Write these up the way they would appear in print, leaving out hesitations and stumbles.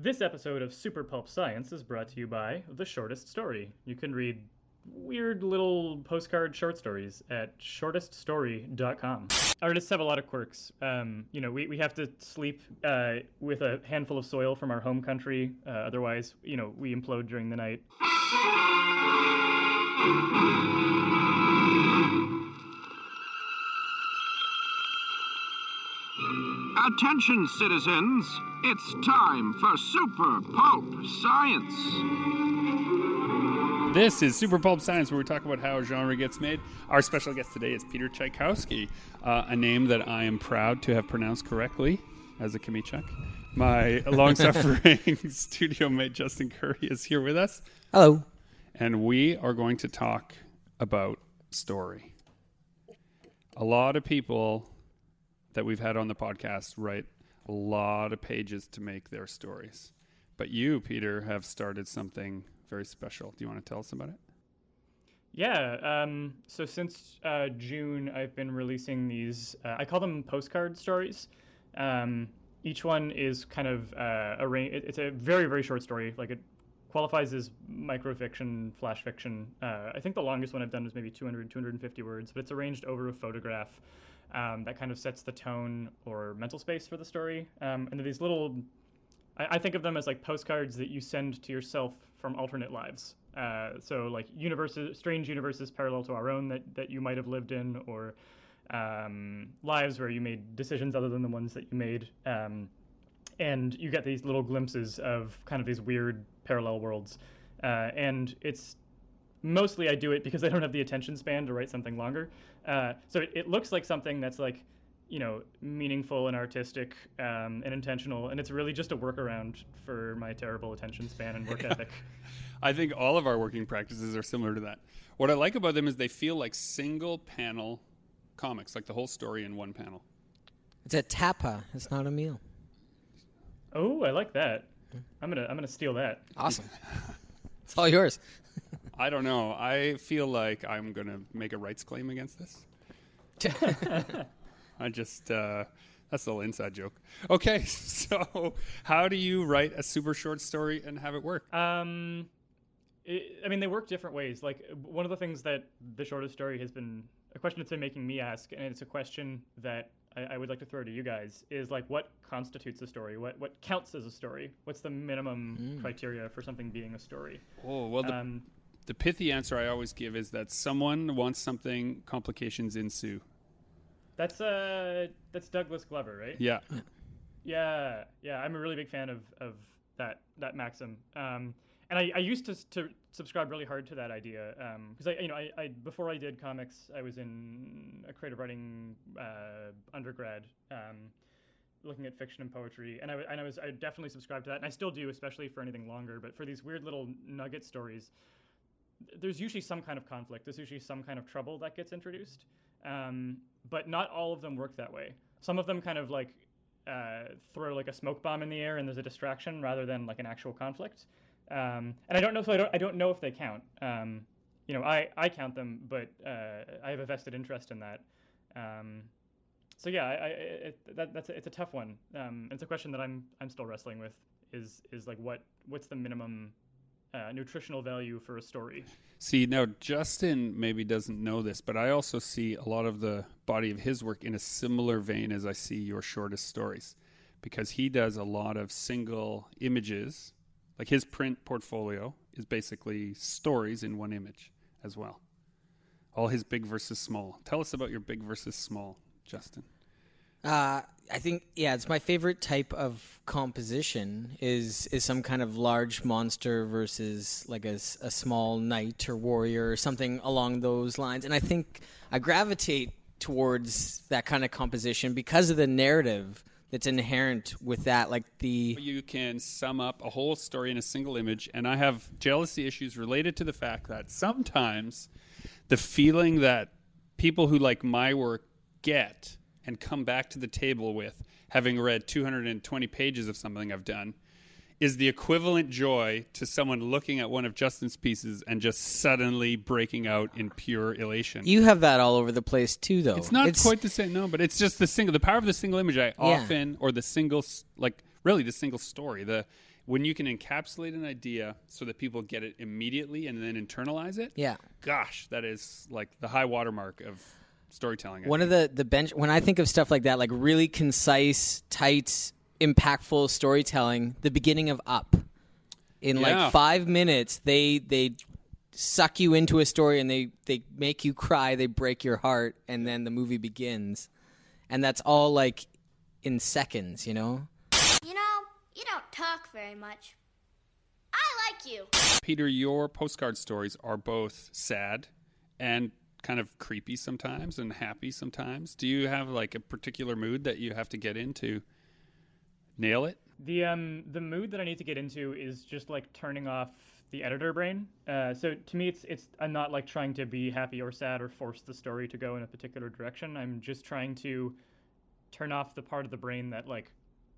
This episode of Super Pulp Science is brought to you by The Shortest Story. You can read weird little postcard short stories at shorteststory.com. Artists have a lot of quirks. We have to sleep with a handful of soil from our home country. Otherwise, we implode during the night. Attention, citizens. It's time for Super Pulp Science. This is Super Pulp Science, where we talk about how a genre gets made. Our special guest today is Peter Chiykowski, a name that I am proud to have pronounced correctly as a Kamichuk. My long-suffering studio mate Justin Curry is here with us. Hello. And we are going to talk about story. A lot of people that we've had on the podcast write a lot of pages to make their stories. But you, Peter, have started something very special. Do you want to tell us about it? Yeah, so since June, I've been releasing these, I call them postcard stories. Each one is kind of it's a very, very short story. Like, it qualifies as microfiction, flash fiction. I think the longest one I've done was maybe 200, 250 words, but it's arranged over a photograph that kind of sets the tone or mental space for the story. And they're these little, I think of them as like postcards that you send to yourself from alternate lives. So like strange universes parallel to our own that you might have lived in, or lives where you made decisions other than the ones that you made. And you get these little glimpses of kind of these weird parallel worlds. And it's mostly I do it because I don't have the attention span to write something longer. So it looks like something that's like, meaningful and artistic and intentional. And it's really just a workaround for my terrible attention span and work ethic. I think all of our working practices are similar to that. What I like about them is they feel like single panel comics, like the whole story in one panel. It's a tapa. It's not a meal. Oh, I like that. I'm gonna steal that. Awesome. It's all yours. I don't know. I feel like I'm going to make a rights claim against this. That's a little inside joke. Okay, so how do you write a super short story and have it work? They work different ways. Like, one of the things that the shortest story has been, a question it's been making me ask, and it's a question that I would like to throw to you guys, is like, what constitutes a story? What counts as a story? What's the minimum criteria for something being a story? Oh, well, the pithy answer I always give is that someone wants something, complications ensue. That's Douglas Glover, right? Yeah. Yeah. I'm a really big fan of that maxim. And I used to subscribe really hard to that idea because I before I did comics, I was in a creative writing undergrad, looking at fiction and poetry, and I definitely subscribed to that, and I still do, especially for anything longer. But for these weird little nugget stories, there's usually some kind of conflict. There's usually some kind of trouble that gets introduced, but not all of them work that way. Some of them kind of like throw like a smoke bomb in the air, and there's a distraction rather than like an actual conflict. And I don't know, so I don't know if they count. I count them, but I have a vested interest in that. So yeah, it's a tough one. It's a question that I'm still wrestling with. Is like what's the minimum nutritional value for a story? See, now Justin maybe doesn't know this, but I also see a lot of the body of his work in a similar vein as I see your shortest stories, because he does a lot of single images. Like, his print portfolio is basically stories in one image as well. All his big versus small. Tell us about your big versus small, Justin. I think, it's my favorite type of composition is some kind of large monster versus like a small knight or warrior or something along those lines. And I think I gravitate towards that kind of composition because of the narrative that's inherent with that. Like, you can sum up a whole story in a single image, and I have jealousy issues related to the fact that sometimes the feeling that people who like my work get and come back to the table with, having read 220 pages of something I've done, is the equivalent joy to someone looking at one of Justin's pieces and just suddenly breaking out in pure elation. You have that all over the place too, though. It's not quite the same, no, but it's just the power of the single image. Or the single, like, really the single story. when you can encapsulate an idea so that people get it immediately and then internalize it. Yeah. Gosh, that is like the high watermark of storytelling. One of the bench when I think of stuff like that, like really concise, tight, impactful storytelling, the beginning of Up. In like 5 minutes, they suck you into a story and they make you cry, they break your heart, and then the movie begins. And that's all like in seconds, you know? You know, you don't talk very much. I like you. Peter, your postcard stories are both sad and kind of creepy sometimes and happy sometimes. Do you have like a particular mood that you have to get into? Nail it? The mood that I need to get into is just like turning off the editor brain. So to me, it's I'm not like trying to be happy or sad or force the story to go in a particular direction. I'm just trying to turn off the part of the brain that like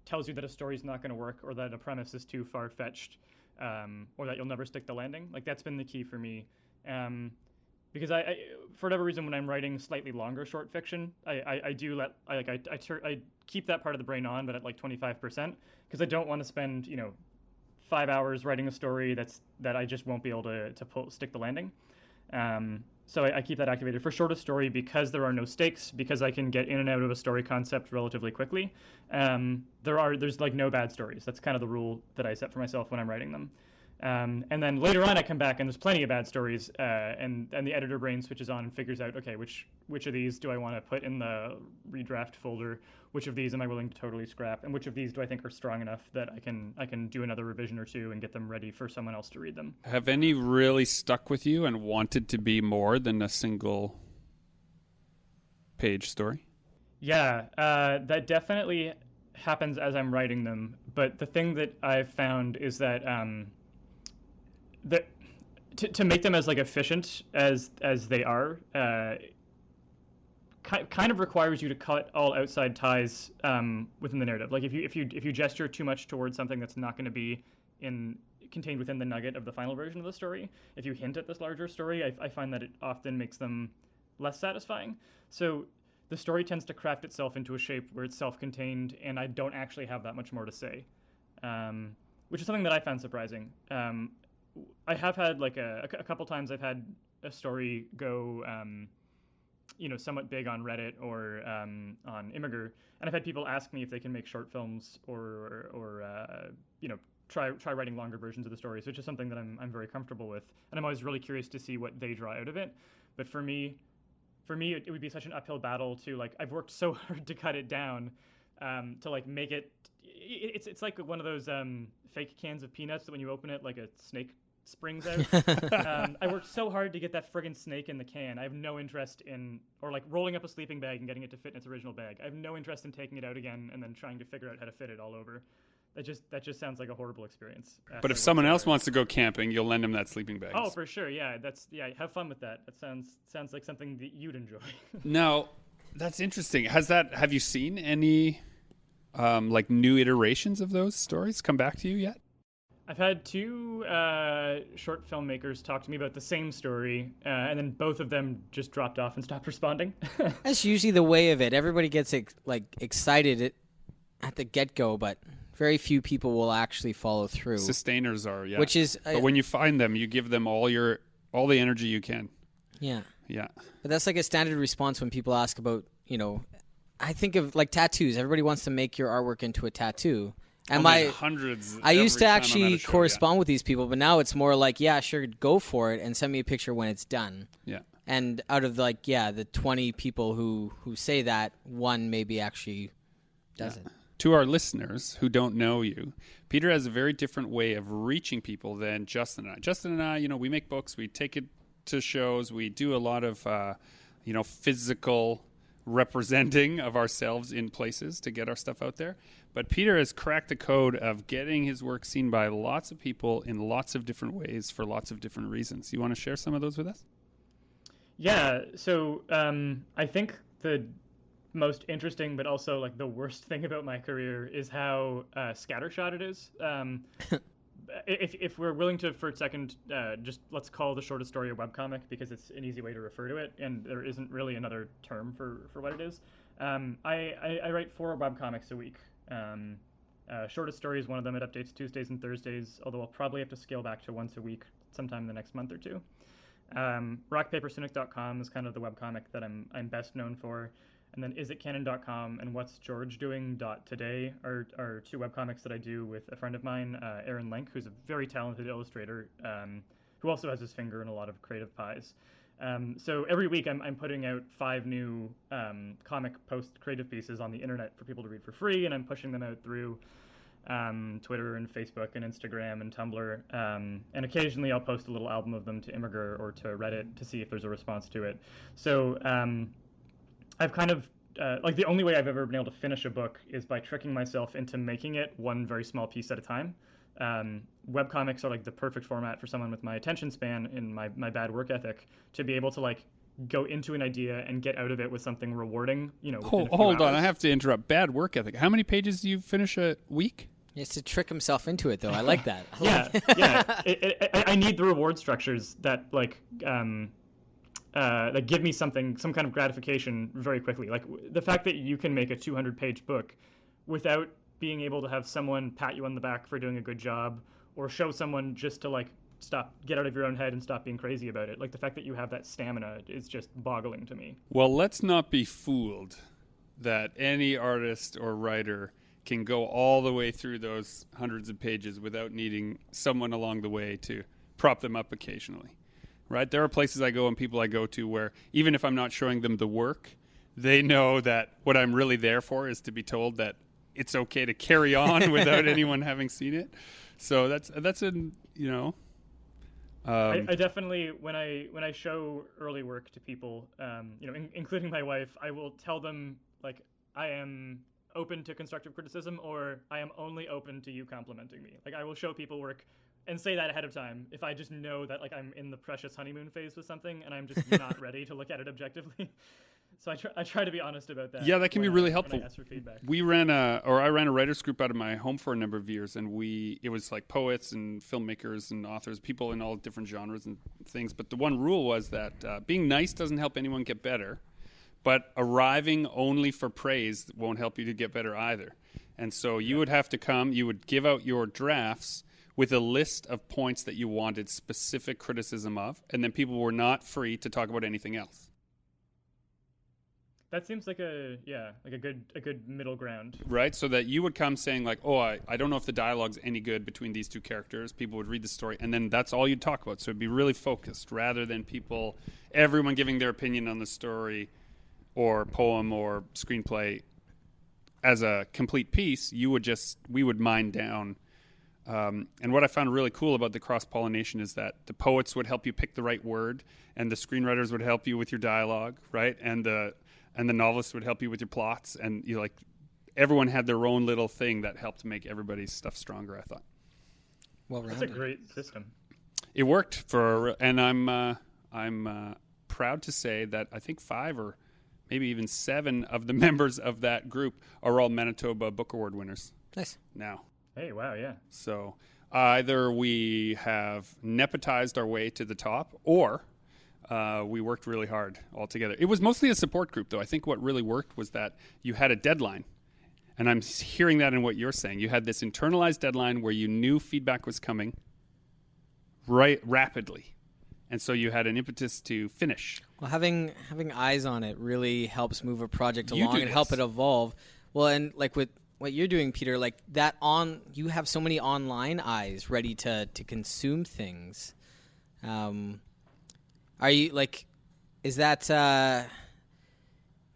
tells you that a story's not going to work or that a premise is too far-fetched, or that you'll never stick the landing. Like that's been the key for me. Because I for whatever reason, when I'm writing slightly longer short fiction, I keep that part of the brain on, but at like 25%, because I don't want to spend 5 hours writing a story that I just won't be able to stick the landing. So I keep that activated for shortest story because there are no stakes, because I can get in and out of a story concept relatively quickly. There's like no bad stories. That's kind of the rule that I set for myself when I'm writing them. And then later on I come back and there's plenty of bad stories, and the editor brain switches on and figures out, okay, which of these do I want to put in the redraft folder? Which of these am I willing to totally scrap? And which of these do I think are strong enough that I can do another revision or two and get them ready for someone else to read them? Have any really stuck with you and wanted to be more than a single page story? Yeah, that definitely happens as I'm writing them. But the thing that I've found is that to make them as like efficient as they are, kind of requires you to cut all outside ties within the narrative. Like if you gesture too much towards something that's not going to be contained within the nugget of the final version of the story, if you hint at this larger story, I find that it often makes them less satisfying. So the story tends to craft itself into a shape where it's self-contained, and I don't actually have that much more to say, which is something that I found surprising. I have had like a couple times I've had a story go somewhat big on Reddit or on Imgur, and I've had people ask me if they can make short films or try writing longer versions of the stories, which is something that I'm very comfortable with, and I'm always really curious to see what they draw out of it. But for me it would be such an uphill battle to like, I've worked so hard to cut it down to like make it. It's like one of those fake cans of peanuts that when you open it, like a snake springs out. I worked so hard to get that friggin' snake in the can. I have no interest in, or like rolling up a sleeping bag and getting it to fit in its original bag. I have no interest in taking it out again and then trying to figure out how to fit it all over. That just sounds like a horrible experience. But if someone else wants to go camping, you'll lend them that sleeping bag. Oh, for sure. Yeah, have fun with that. That sounds like something that you'd enjoy. No, that's interesting. Have you seen any like new iterations of those stories come back to you yet? I've had two short filmmakers talk to me about the same story, and then both of them just dropped off and stopped responding. That's usually the way of it. Everybody gets excited at the get-go, but very few people will actually follow through. Sustainers are, yeah. Which is, but when you find them, you give them all the energy you can. Yeah. Yeah. But that's like a standard response when people ask about, I think of like tattoos. Everybody wants to make your artwork into a tattoo. And hundreds. I used to actually correspond with these people, but now it's more like, yeah, sure, go for it and send me a picture when it's done. Yeah. And out of the 20 people who say that, one maybe actually does it. To our listeners who don't know you, Peter has a very different way of reaching people than Justin and I. Justin and I, we make books, we take it to shows, we do a lot of, physical representing of ourselves in places to get our stuff out there. But Peter has cracked the code of getting his work seen by lots of people in lots of different ways for lots of different reasons. You want to share some of those with us? Yeah. So I think the most interesting, but also like the worst thing about my career is how scattershot it is. If we're willing to, for a second, just let's call the shortest story a webcomic because it's an easy way to refer to it, and there isn't really another term for what it is. I write 4 webcomics a week, and Shortest Story is one of them. It updates Tuesdays and Thursdays, although I'll probably have to scale back to once a week sometime in the next month or two. RockPaperCynic.com is kind of the webcomic that I'm best known for. And then isitcanon.com and What's George Doing .today are two webcomics that I do with a friend of mine, Aaron Link, who's a very talented illustrator, who also has his finger in a lot of creative pies. So every week I'm putting out 5 new comic post creative pieces on the internet for people to read for free, and I'm pushing them out through Twitter and Facebook and Instagram and Tumblr. And occasionally I'll post a little album of them to Imgur or to Reddit to see if there's a response to it. So I've kind of, like the only way I've ever been able to finish a book is by tricking myself into making it one very small piece at a time. Webcomics are like the perfect format for someone with my attention span and my bad work ethic to be able to like go into an idea and get out of it with something rewarding, you know. Hold on, I have to interrupt. Bad work ethic. How many pages do you finish a week? He has to trick himself into it, though. I like that. I need the reward structures that like that give me some kind of gratification very quickly. Like the fact that you can make a 200-page book without being able to have someone pat you on the back for doing a good job, or show someone just to like get out of your own head and stop being crazy about it. Like the fact that you have that stamina is just boggling to me. Well, let's not be fooled that any artist or writer can go all the way through those hundreds of pages without needing someone along the way to prop them up occasionally, right? There are places I go and people I go to where even if I'm not showing them the work, they know that what I'm really there for is to be told that it's okay to carry on without anyone having seen it. So that's a, you know. I definitely, when I show early work to people, you know, including my wife, I will tell them like I am open to constructive criticism, or I am only open to you complimenting me. Like I will show people work and say that ahead of time if I just know that like I'm in the precious honeymoon phase with something and I'm just not ready to look at it objectively. So I try to be honest about that. Yeah, that can be really helpful. When I ask for feedback. I ran a writers group out of my home for a number of years, and it was like poets and filmmakers and authors, people in all different genres and things. But the one rule was that being nice doesn't help anyone get better, but arriving only for praise won't help you to get better either. And so you would have to come, you would give out your drafts with a list of points that you wanted specific criticism of, and then people were not free to talk about anything else. That seems like a good middle ground. Right, so that you would come saying like, oh, I don't know if the dialogue's any good between these two characters. People would read the story, and then that's all you'd talk about. So it'd be really focused, rather than everyone giving their opinion on the story or poem or screenplay as a complete piece. We would mine down. And what I found really cool about the cross-pollination is that the poets would help you pick the right word, and the screenwriters would help you with your dialogue, right? And the novelists would help you with your plots, and everyone had their own little thing that helped make everybody's stuff stronger, I thought. That's a great system. It worked and I'm proud to say that I think 5 or maybe even 7 of the members of that group are all Manitoba Book Award winners. Nice. Now. Hey, wow, yeah. So either we have nepotized our way to the top, or we worked really hard all together. It was mostly a support group, though. I think what really worked was that you had a deadline. And I'm hearing that in what you're saying. You had this internalized deadline where you knew feedback was coming rapidly. And so you had an impetus to finish. Well, having eyes on it really helps move a project along and help it evolve. Well, and like with what you're doing, Peter, like that you have so many online eyes ready to consume things. Are you like, is that,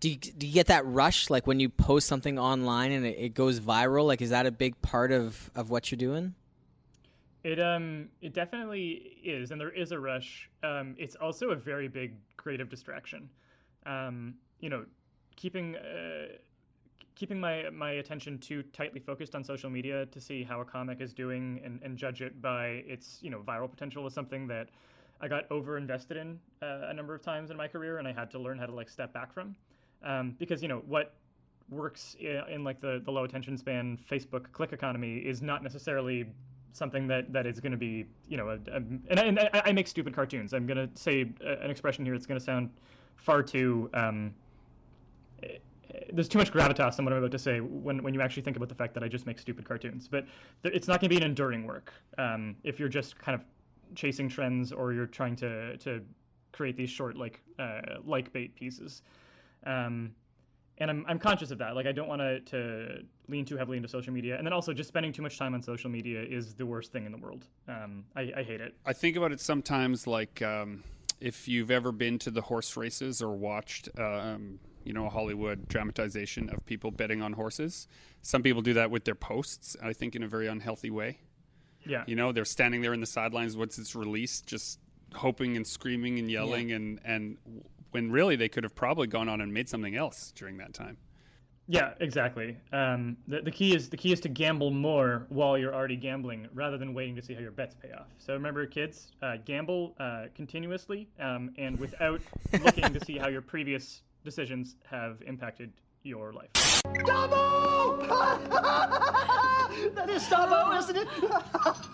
do you get that rush, like when you post something online and it goes viral? Like, is that a big part of what you're doing? It definitely is, and there is a rush. It's also a very big creative distraction. Keeping my attention too tightly focused on social media to see how a comic is doing and judge it by its viral potential was something that I got over-invested in a number of times in my career, and I had to learn how to like step back from, because what works in like the low attention span Facebook click economy is not necessarily something that is going to be and I make stupid cartoons. I'm going to say an expression here that's going to sound far too there's too much gravitas in what I'm about to say when you actually think about the fact that I just make stupid cartoons. But it's not going to be an enduring work if you're just kind of chasing trends or you're trying to create these short like bait pieces. And I'm conscious of that. Like, I don't want to lean too heavily into social media. And then also just spending too much time on social media is the worst thing in the world. I hate it. I think about it sometimes like if you've ever been to the horse races or watched, a Hollywood dramatization of people betting on horses. Some people do that with their posts, I think, in a very unhealthy way. Yeah. They're standing there in the sidelines once it's released, just hoping and screaming and yelling and when really they could have probably gone on and made something else during that time. Yeah, exactly. The key is to gamble more while you're already gambling, rather than waiting to see how your bets pay off. So remember, kids, gamble continuously and without looking to see how your previous decisions have impacted your life. Dabo! That is Dabo, isn't it?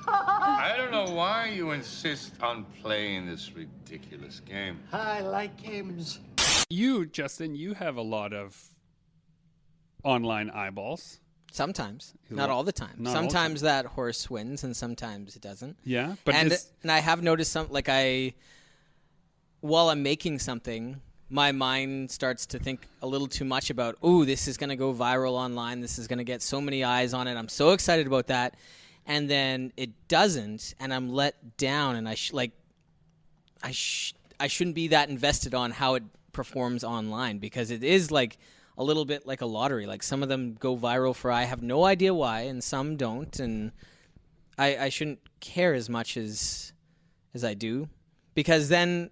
I don't know why you insist on playing this ridiculous game. I like games. You, Justin, you have a lot of online eyeballs. Sometimes, not all the time. Sometimes that horse wins, and sometimes it doesn't. Yeah, but and I have noticed while I'm making something, my mind starts to think a little too much about, this is going to go viral online. This is going to get so many eyes on it. I'm so excited about that. And then it doesn't, and I'm let down, and I shouldn't be that invested on how it performs online, because it is like a little bit like a lottery. Like, some of them go viral for I have no idea why, and some don't, and I shouldn't care as much as I do, because then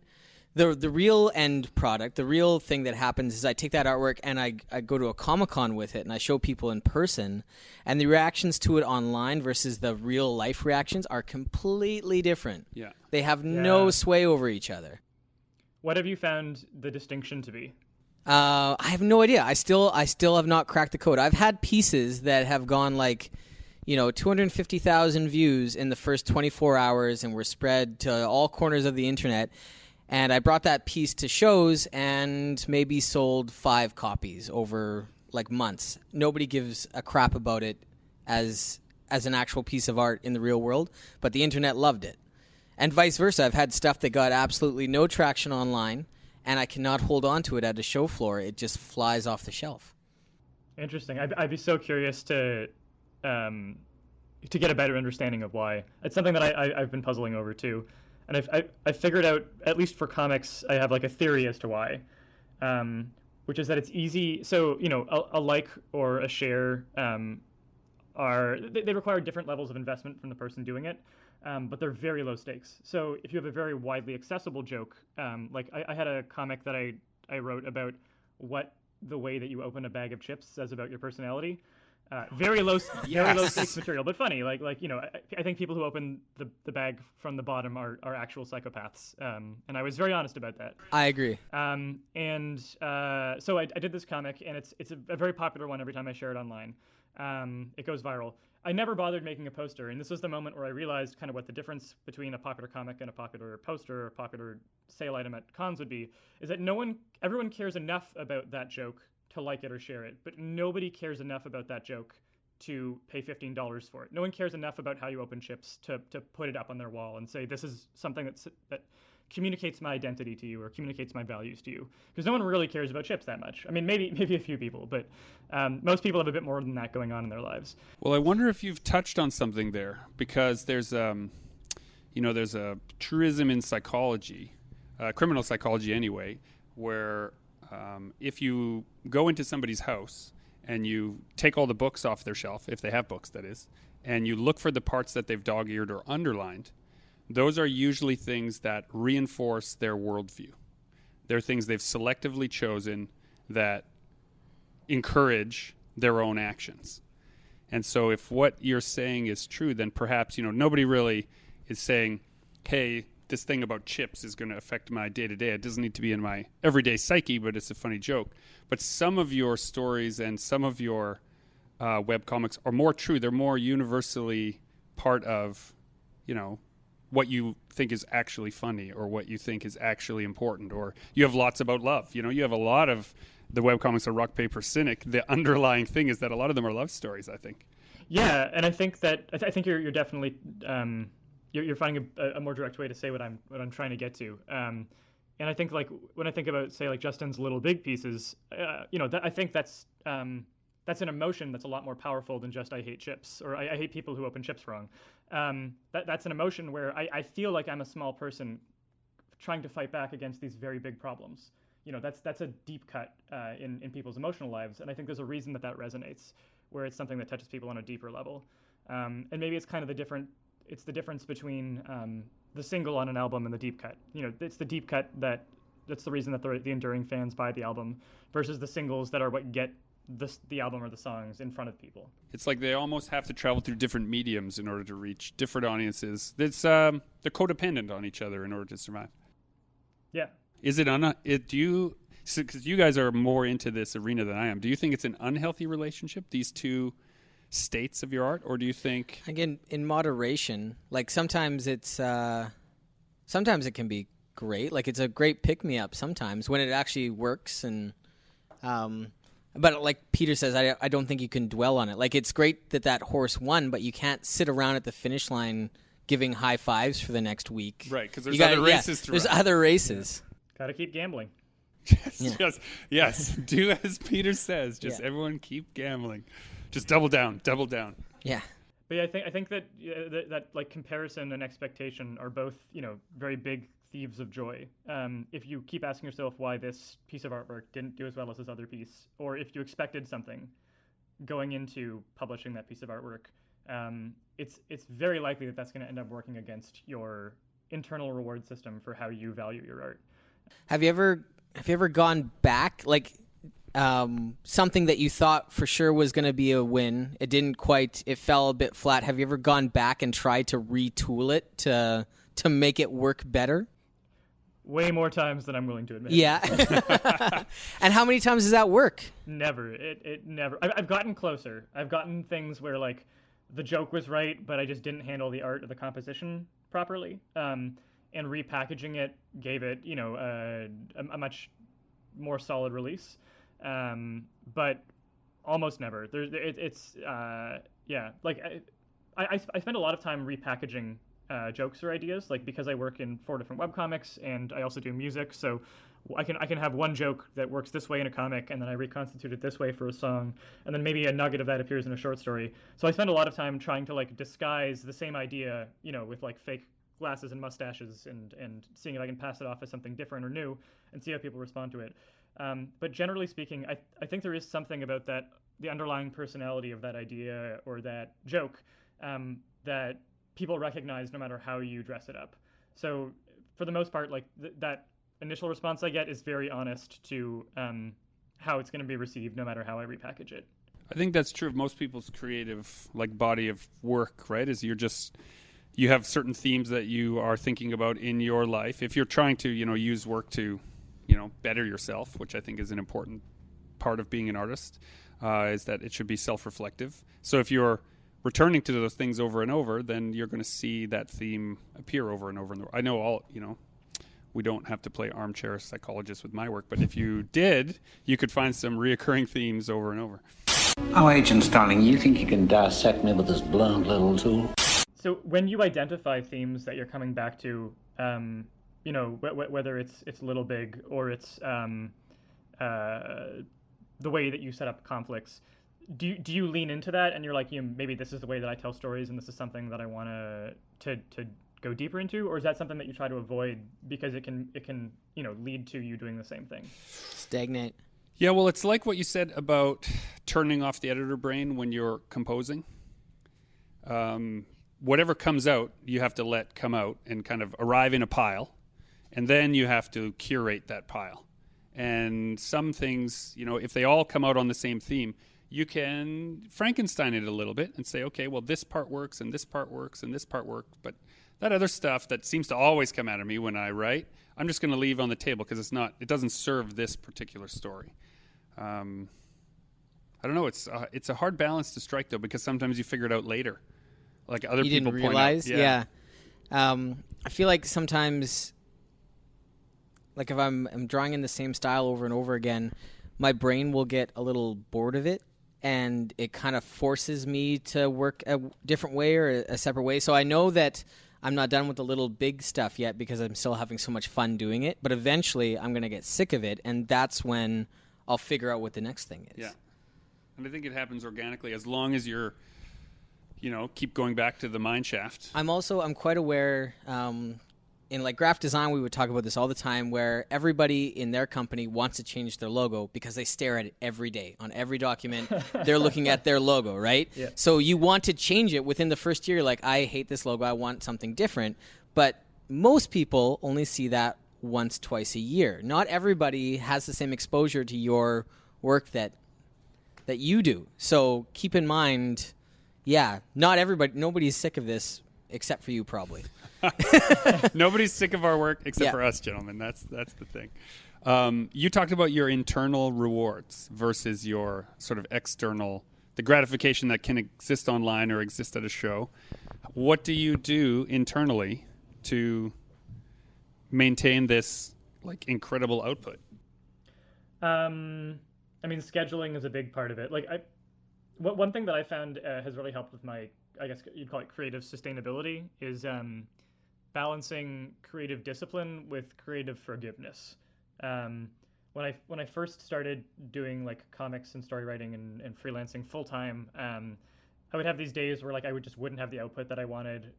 the real end product, the real thing that happens is I take that artwork and I go to a Comic-Con with it and I show people in person, and the reactions to it online versus the real life reactions are completely different. Yeah. They have no sway over each other. What have you found the distinction to be? I have no idea. I still have not cracked the code. I've had pieces that have gone 250,000 views in the first 24 hours and were spread to all corners of the internet. And I brought that piece to shows and maybe sold 5 copies over months. Nobody gives a crap about it as an actual piece of art in the real world, but the internet loved it. And vice versa. I've had stuff that got absolutely no traction online, and I cannot hold on to it at a show floor. It just flies off the shelf. Interesting. I'd be so curious to get a better understanding of why. It's something that I've been puzzling over too. And I've figured out, at least for comics, I have a theory as to why, which is that it's easy. So, a like or a share they require different levels of investment from the person doing it, but they're very low stakes. So if you have a very widely accessible joke, I had a comic that I wrote about what the way that you open a bag of chips says about your personality. Very low stakes material, but funny. I think people who open the bag from the bottom are actual psychopaths. And I was very honest about that. I agree. So I did this comic, and it's a very popular one every time I share it online. It goes viral. I never bothered making a poster, and this was the moment where I realized kind of what the difference between a popular comic and a popular poster or a popular sale item at cons would be, is that everyone cares enough about that joke to like it or share it, but nobody cares enough about that joke to pay $15 for it. No one cares enough about how you open chips to put it up on their wall and say, this is something that communicates my identity to you or communicates my values to you. Because no one really cares about chips that much. I mean, maybe a few people, but most people have a bit more than that going on in their lives. Well, I wonder if you've touched on something there, because there's there's a truism in psychology, criminal psychology anyway, where if you go into somebody's house and you take all the books off their shelf, if they have books, that is, and you look for the parts that they've dog-eared or underlined, those are usually things that reinforce their worldview. They're things they've selectively chosen that encourage their own actions. And so if what you're saying is true, then perhaps, nobody really is saying, hey, this thing about chips is going to affect my day-to-day. It doesn't need to be in my everyday psyche, but it's a funny joke. But some of your stories and some of your webcomics are more true. They're more universally part of, what you think is actually funny or what you think is actually important. Or you have lots about love. You have a lot of the webcomics are rock, paper, Cynic, the underlying thing is that a lot of them are love stories, I think. Yeah, and I think that I think you're definitely you're finding a more direct way to say what I'm trying to get to. And I think like when I think about say like Justin's Little Big Pieces, I think that's an emotion that's a lot more powerful than just I hate chips or I hate people who open chips wrong. That's an emotion where I feel like I'm a small person trying to fight back against these very big problems. That's a deep cut in people's emotional lives, and I think there's a reason that resonates, where it's something that touches people on a deeper level. And maybe it's kind of the difference between the single on an album and the deep cut. It's the deep cut that's the reason that the enduring fans buy the album, versus the singles that are what get the album or the songs in front of people. It's like they almost have to travel through different mediums in order to reach different audiences. They're codependent on each other in order to survive. Yeah. Is it because you guys are more into this arena than I am, do you think it's an unhealthy relationship, these two states of your art, or do you think... Again, in moderation, like sometimes it can be great. Like it's a great pick-me-up sometimes when it actually works. And but like Peter says, I don't think you can dwell on it. Like it's great that horse won, but you can't sit around at the finish line giving high fives for the next week. Right, because there's other races to run. There's other races. Yeah. Got to keep gambling. Yes. Do as Peter says. Just everyone keep gambling. Just double down. Yeah. But yeah, I think that that like comparison and expectation are both very big thieves of joy. If you keep asking yourself why this piece of artwork didn't do as well as this other piece, or if you expected something going into publishing that piece of artwork, it's very likely that that's going to end up working against your internal reward system for how you value your art. Have you ever gone back, like something that you thought for sure was going to be a win, it fell a bit flat. Have you ever gone back and tried to retool it to make it work better? Way more times than I'm willing to admit. Yeah. And how many times does that work? Never. It never. I've gotten closer. I've gotten things where like the joke was right, but I just didn't handle the art or the composition properly. And repackaging it gave it, a much more solid release. But almost never. Like I spend a lot of time repackaging jokes or ideas, like because I work in 4 different webcomics and I also do music, so I can have one joke that works this way in a comic, and then I reconstitute it this way for a song, and then maybe a nugget of that appears in a short story. So I spend a lot of time trying to like disguise the same idea, with like fake glasses and mustaches, and seeing if I can pass it off as something different or new, and see how people respond to it. But generally speaking, I think there is something about the underlying personality of that idea or that joke, that people recognize no matter how you dress it up. So for the most part, like that initial response I get is very honest to how it's going to be received no matter how I repackage it. I think that's true of most people's creative body of work, right? Is you have certain themes that you are thinking about in your life. If you're trying to, use work to, better yourself, which I think is an important part of being an artist, is that it should be self-reflective. So if you're returning to those things over and over, then you're going to see that theme appear over and over and over. I know we don't have to play armchair psychologist with my work, but if you did, you could find some reoccurring themes over and over. Oh, Agent Starling, you think you can dissect me with this blunt little tool? So when you identify themes that you're coming back to, whether it's Little Big or it's the way that you set up conflicts, do you lean into that and you're like, maybe this is the way that I tell stories and this is something that I want to go deeper into, or is that something that you try to avoid because it can lead to you doing the same thing? Stagnate. Yeah, well, it's like what you said about turning off the editor brain when you're composing. Whatever comes out, you have to let come out and kind of arrive in a pile, and then you have to curate that pile. And some things, if they all come out on the same theme, you can Frankenstein it a little bit and say, okay, well, this part works and this part works and this part works, but that other stuff that seems to always come out of me when I write, I'm just going to leave on the table because it doesn't serve this particular story. I don't know. It's a hard balance to strike though, because sometimes you figure it out later, like other you people didn't realize. point out. Yeah. I feel like sometimes, like if I'm drawing in the same style over and over again, my brain will get a little bored of it, and it kind of forces me to work a different way or a separate way. So I know that I'm not done with the little big stuff yet because I'm still having so much fun doing it, but eventually I'm going to get sick of it, and that's when I'll figure out what the next thing is. Yeah. And I think it happens organically as long as you're, keep going back to the mine shaft. I'm quite aware, in like graphic design, we would talk about this all the time, where everybody in their company wants to change their logo because they stare at it every day. On every document, they're looking at their logo, right? Yeah. So you want to change it within the first year. Like, I hate this logo. I want something different. But most people only see that once, twice a year. Not everybody has the same exposure to your work that you do. So keep in mind, nobody's sick of this except for you, probably. Nobody's sick of our work except for us, gentlemen. That's the thing. You talked about your internal rewards versus your sort of external, the gratification that can exist online or exist at a show. What do you do internally to maintain this like incredible output? Scheduling is a big part of it. One thing that I found has really helped with my, I guess you'd call it creative sustainability, is balancing creative discipline with creative forgiveness. When I first started doing like comics and story writing and freelancing full time, I would have these days where like I wouldn't have the output that I wanted,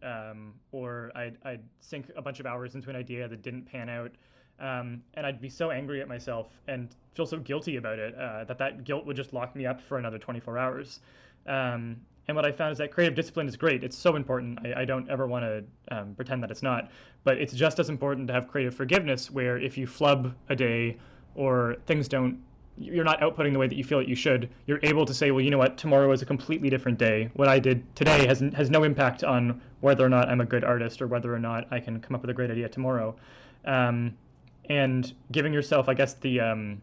or I'd sink a bunch of hours into an idea that didn't pan out. And I'd be so angry at myself and feel so guilty about it that guilt would just lock me up for another 24 hours. And what I found is that creative discipline is great. It's so important. I don't ever want to pretend that it's not. But it's just as important to have creative forgiveness, where if you flub a day or you're not outputting the way that you feel that you should, you're able to say, well, you know what, tomorrow is a completely different day. What I did today has no impact on whether or not I'm a good artist or whether or not I can come up with a great idea tomorrow. And giving yourself, I guess, the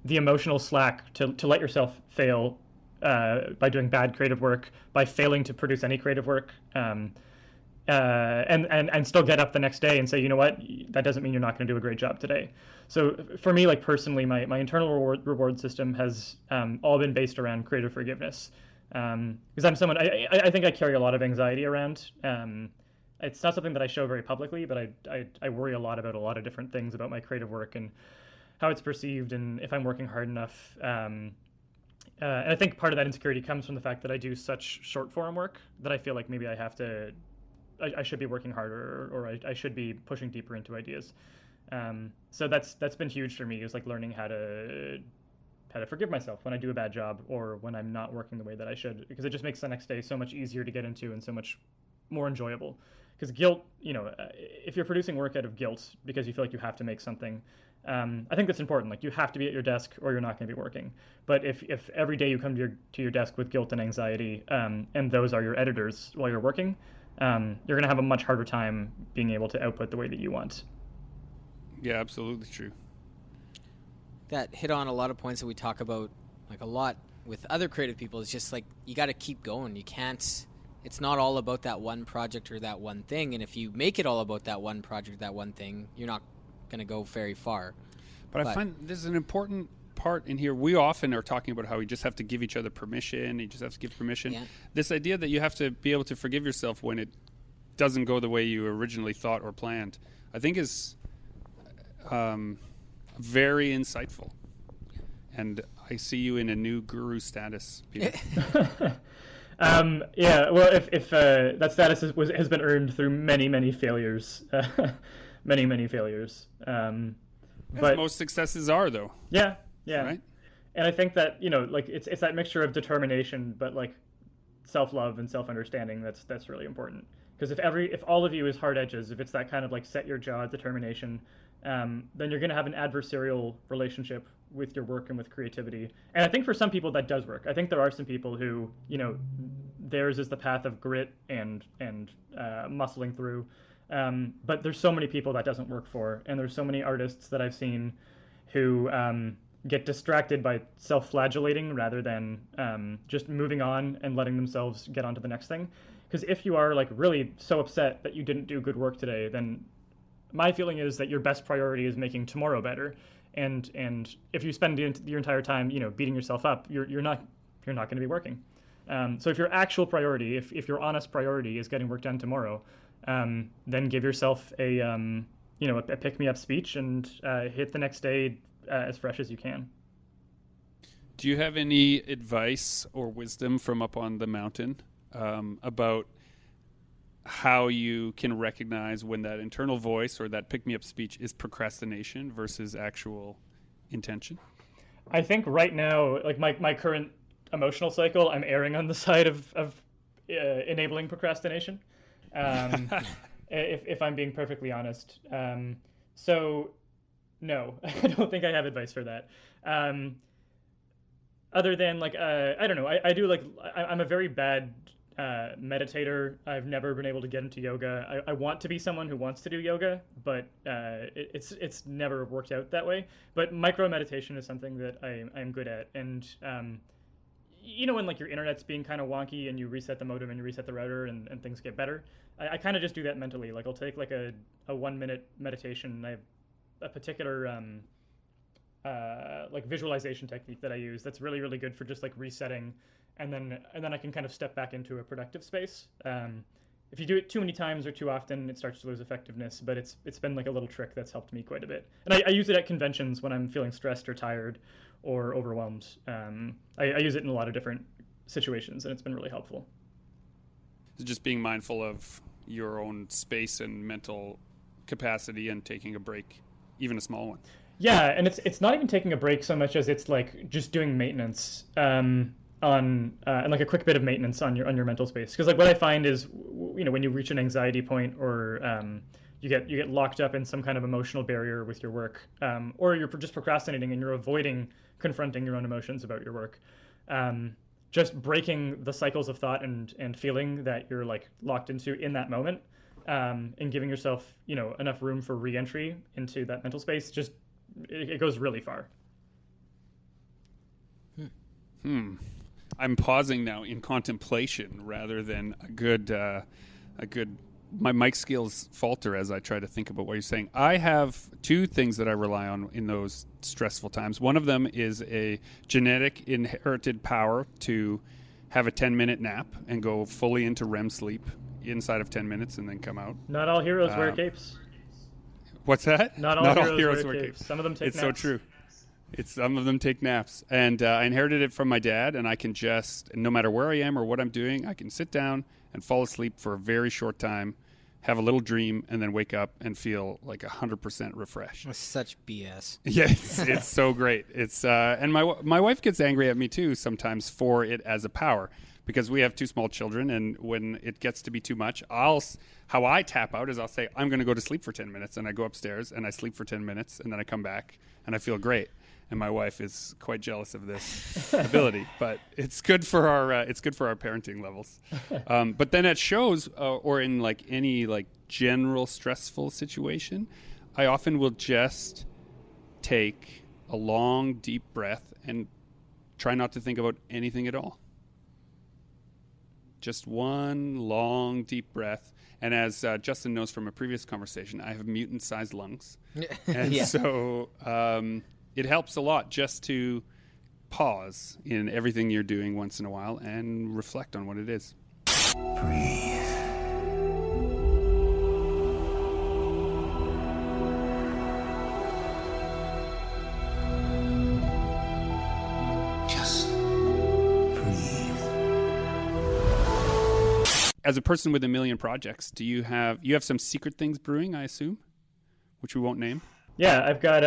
emotional slack to let yourself fail by doing bad creative work, by failing to produce any creative work, and still get up the next day and say, you know what, that doesn't mean you're not going to do a great job today. So for me, like personally, my internal reward system has all been based around creative forgiveness, because I'm someone, I think I carry a lot of anxiety around. It's not something that I show very publicly, but I worry a lot about a lot of different things about my creative work and how it's perceived and if I'm working hard enough. And I think part of that insecurity comes from the fact that I do such short form work that I feel like maybe I should be working harder, or I should be pushing deeper into ideas. So that's been huge for me, is like learning how to forgive myself when I do a bad job or when I'm not working the way that I should, because it just makes the next day so much easier to get into and so much more enjoyable. Because guilt, if you're producing work out of guilt because you feel like you have to make something, I think that's important. Like, you have to be at your desk or you're not going to be working. But if every day you come to your desk with guilt and anxiety, and those are your editors while you're working, you're going to have a much harder time being able to output the way that you want. Yeah, absolutely true. That hit on a lot of points that we talk about, like, a lot with other creative people. It's just like, you got to keep going. You can't. It's not all about that one project or that one thing. And if you make it all about that one project, that one thing, you're not going to go very far. But I find there's an important part in here. We often are talking about how we just have to give each other permission. You just have to give permission. Yeah. This idea that you have to be able to forgive yourself when it doesn't go the way you originally thought or planned, I think is very insightful. And I see you in a new guru status, Peter. Well, if that status has been earned through many failures, many failures. But most successes are, though. Yeah. Right? And I think that, like it's that mixture of determination, but like self-love and self-understanding that's really important. Because if all of you is hard edges, if it's that kind of like set your jaw determination, then you're going to have an adversarial relationship with your work and with creativity. And I think for some people that does work. I think there are some people who, theirs is the path of grit and muscling through. But there's so many people that doesn't work for, and there's so many artists that I've seen who get distracted by self-flagellating rather than just moving on and letting themselves get on to the next thing. Because if you are like really so upset that you didn't do good work today, then my feeling is that your best priority is making tomorrow better. and if you spend your entire time, beating yourself up, you're not going to be working. So if your actual priority, if your honest priority is getting work done tomorrow, then give yourself a pick-me-up speech and hit the next day as fresh as you can. Do you have any advice or wisdom from up on the mountain about how you can recognize when that internal voice or that pick-me-up speech is procrastination versus actual intention? I think right now, like my current emotional cycle, I'm erring on the side of enabling procrastination. If I'm being perfectly honest. So no, I don't think I have advice for that. Other than I don't know, I do I'm a very bad meditator. I've never been able to get into yoga. I want to be someone who wants to do yoga, but it's never worked out that way. But micro meditation is something that I'm good at. And when your internet's being kind of wonky and you reset the modem and you reset the router and things get better, I kind of just do that mentally. I'll take a 1 minute meditation, and I have a particular visualization technique that I use that's really, really good for just resetting, and then I can kind of step back into a productive space. If you do it too many times or too often, it starts to lose effectiveness, but it's been a little trick that's helped me quite a bit. And I use it at conventions when I'm feeling stressed or tired or overwhelmed. I use it in a lot of different situations, and it's been really helpful. Just being mindful of your own space and mental capacity and taking a break, even a small one. Yeah, and it's not even taking a break so much as it's just doing maintenance and a quick bit of maintenance on your mental space. Because what I find is when you reach an anxiety point or you get locked up in some kind of emotional barrier with your work, or you're just procrastinating and you're avoiding confronting your own emotions about your work. Just breaking the cycles of thought and feeling that you're locked into in that moment, and giving yourself enough room for re-entry into that mental space, just it goes really far. I'm pausing now in contemplation rather than a good. My mic skills falter as I try to think about what you're saying. I have two things that I rely on in those stressful times. One of them is a genetic inherited power to have a 10-minute nap and go fully into REM sleep inside of 10 minutes and then come out. Not all heroes wear capes. What's that? Not all heroes wear capes. Some of them take naps. It's so true. Some of them take naps. And I inherited it from my dad, and I can just, no matter where I am or what I'm doing, I can sit down and fall asleep for a very short time, have a little dream, and then wake up and feel 100% refreshed. That's such BS. Yeah, it's so great. It's and my wife gets angry at me too sometimes for it as a power, because we have two small children, and when it gets to be too much, how I tap out is I'll say, I'm going to go to sleep for 10 minutes, and I go upstairs and I sleep for 10 minutes, and then I come back and I feel great. And my wife is quite jealous of this ability, but it's good for our parenting levels. But then at shows or in any general stressful situation, I often will just take a long, deep breath and try not to think about anything at all. Just one long, deep breath. And as Justin knows from a previous conversation, I have mutant-sized lungs. And so it helps a lot just to pause in everything you're doing once in a while and reflect on what it is. Breathe. Just breathe. As a person with a million projects, do you have some secret things brewing, I assume, which we won't name? Yeah, I've got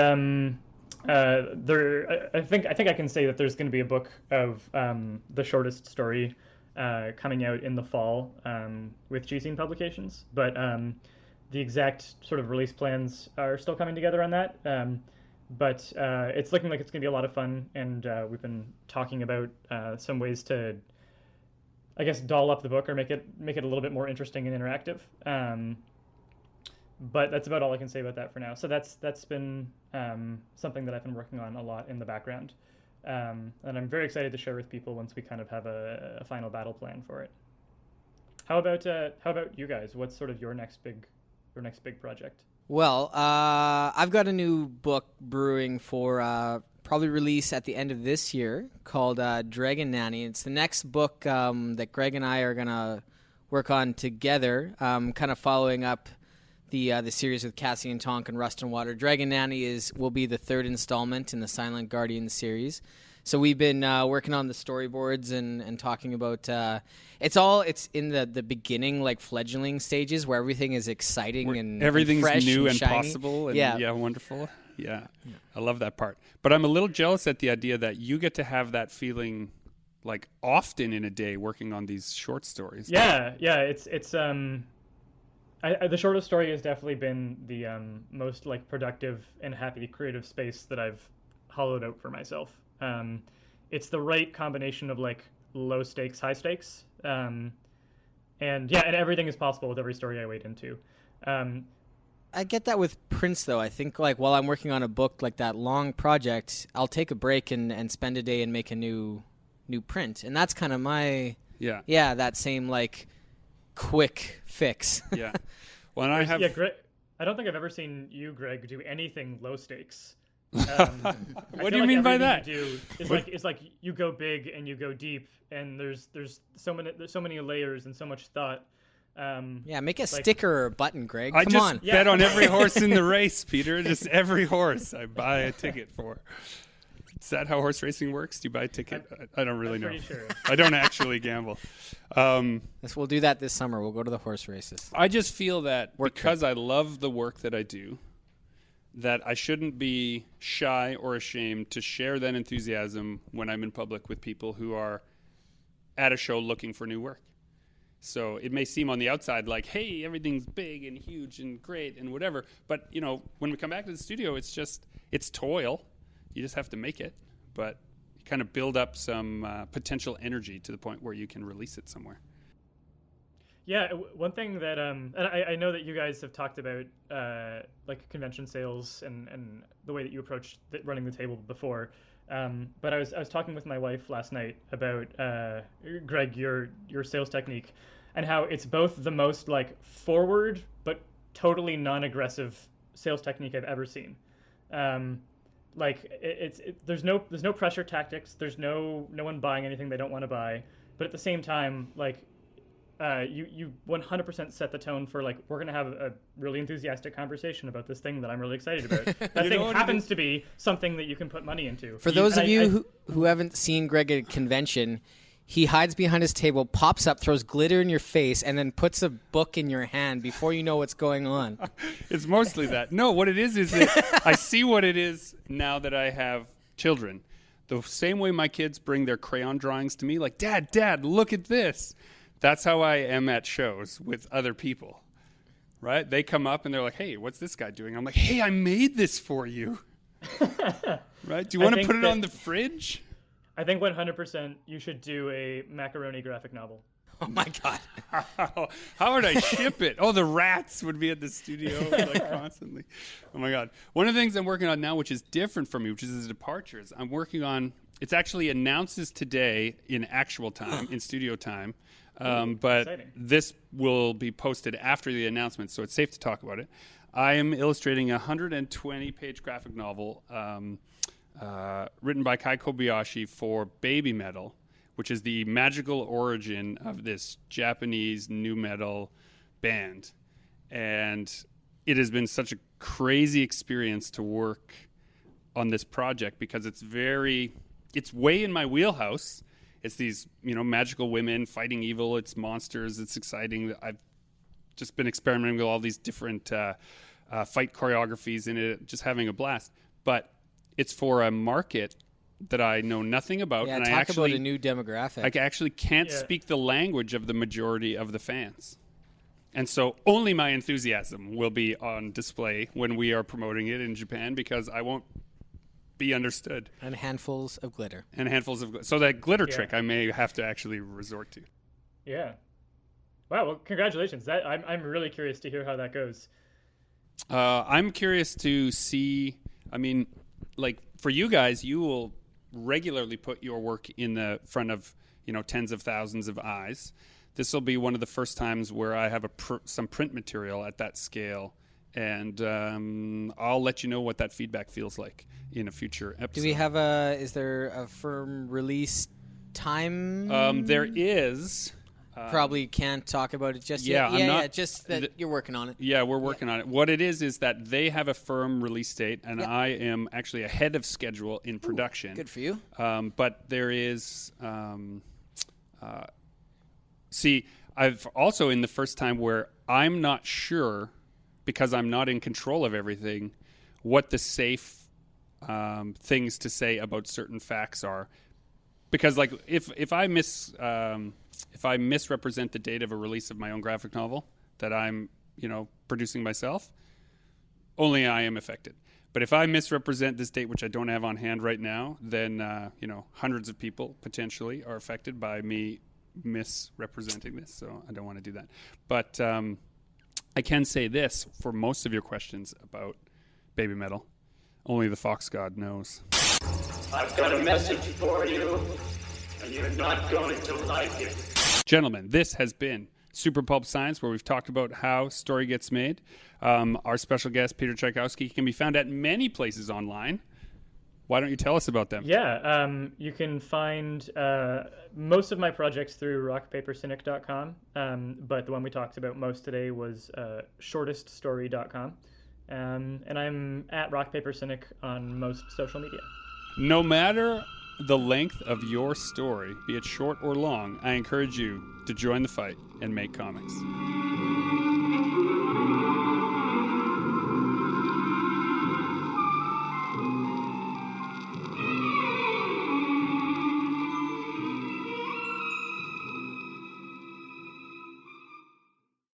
I think I can say that there's going to be a book of the shortest story coming out in the fall with G-Scene Publications, but the exact sort of release plans are still coming together on that. But it's looking like it's going to be a lot of fun, and we've been talking about some ways to, I guess, doll up the book or make it a little bit more interesting and interactive. But that's about all I can say about that for now. So that's been something that I've been working on a lot in the background, and I'm very excited to share with people once we kind of have a final battle plan for it. How about you guys? What's sort of your next big project? Well, I've got a new book brewing for probably release at the end of this year called Dragon Nanny. It's the next book that Greg and I are going to work on together, kind of following up the series with Cassie and Tonk and Rust and Water. Dragon Nanny will be the third installment in the Silent Guardian series. So we've been working on the storyboards and talking about it's in the beginning, like fledgling stages where everything is exciting and everything's fresh new and shiny. possible and wonderful. Yeah, I love that part. But I'm a little jealous at the idea that you get to have that feeling like often in a day working on these short stories. Yeah. It's the shortest story has definitely been the most like productive and happy creative space that I've hollowed out for myself. It's the right combination of like low stakes, high stakes, and everything is possible with every story I wade into. I get that with prints, though. I think like while I'm working on a book like that long project, I'll take a break and spend a day and make a new print, and that's kind of my that same like quick fix. Yeah. Well, and Greg, I don't think I've ever seen you, Greg, do anything low stakes. What do you mean by that? It's like you go big and you go deep, and there's so many layers and so much thought. Make a sticker or a button, Greg. I Come just on. bet on every horse in the race, Peter. Just every horse I buy a ticket for. Is that how horse racing works? Do you buy a ticket? I don't really know. Pretty sure. I don't actually gamble. We'll do that this summer. We'll go to the horse races. I just feel that because I love the work that I do, that I shouldn't be shy or ashamed to share that enthusiasm when I'm in public with people who are at a show looking for new work. So it may seem on the outside like, hey, everything's big and huge and great and whatever. But, when we come back to the studio, it's toil. You just have to make it. But you kind of build up some potential energy to the point where you can release it somewhere. Yeah, one thing that and I know that you guys have talked about like convention sales and the way that you approach running the table before, but I was talking with my wife last night about Greg, your sales technique, and how it's both the most like forward but totally non-aggressive sales technique I've ever seen. There's no pressure tactics. There's no one buying anything they don't want to buy, but at the same time, like. You 100% set the tone for like we're gonna have a really enthusiastic conversation about this thing that I'm really excited about. That thing happens to be something that you can put money into. For those of you who haven't seen Greg at a convention, he hides behind his table, pops up, throws glitter in your face, and then puts a book in your hand before you know what's going on. It's mostly that. No, what it is that I see what it is now that I have children. The same way my kids bring their crayon drawings to me, like, Dad, look at this. That's how I am at shows with other people, right? They come up and they're like, hey, what's this guy doing? I'm like, hey, I made this for you. Right? Do you want to put it on the fridge? I think 100% you should do a macaroni graphic novel. Oh, my God. How would I ship it? Oh, the rats would be at the studio like constantly. Oh, my God. One of the things I'm working on now, which is different from me, which is the departures, I'm working on, it's actually announces today in actual time, in studio time. But exciting. This will be posted after the announcement, so it's safe to talk about it. I am illustrating a 120-page graphic novel written by Kai Kobayashi for Baby Metal, which is the magical origin of this Japanese nu metal band. And it has been such a crazy experience to work on this project because it's way in my wheelhouse. It's these, magical women fighting evil. It's monsters. It's exciting. I've just been experimenting with all these different fight choreographies in it, just having a blast. But it's for a market that I know nothing about. Yeah, and talk about a new demographic. I actually can't speak the language of the majority of the fans. And so only my enthusiasm will be on display when we are promoting it in Japan because I won't be understood. And handfuls of glitter. So that glitter trick I may have to actually resort to. Yeah. Wow. Well, congratulations. I'm really curious to hear how that goes. I'm curious to see. I mean, like for you guys, you will regularly put your work in the front of tens of thousands of eyes. This will be one of the first times where I have some print material at that scale And I'll let you know what that feedback feels like in a future episode. Do we have is there a firm release time? There is. Probably can't talk about it just yet. Yeah, just that you're working on it. Yeah, we're working on it. What it is that they have a firm release date, and I am actually ahead of schedule in production. Good for you. But there is... see, I've also in the first time where I'm not sure, because I'm not in control of everything, what the safe things to say about certain facts are. Because like if I misrepresent the date of a release of my own graphic novel that I'm, producing myself, only I am affected. But if I misrepresent this date, which I don't have on hand right now, then hundreds of people potentially are affected by me misrepresenting this. So I don't want to do that. But I can say this for most of your questions about Baby Metal. Only the Fox God knows. I've got a message for you, and you're not going to like it. Gentlemen, this has been Super Pulp Science, where we've talked about how story gets made. Our special guest, Peter Chiykowski, can be found at many places online. Why don't you tell us about them? Yeah, you can find most of my projects through rockpapercynic.com, but the one we talked about most today was shorteststory.com. And I'm at rockpapercynic on most social media. No matter the length of your story, be it short or long, I encourage you to join the fight and make comics.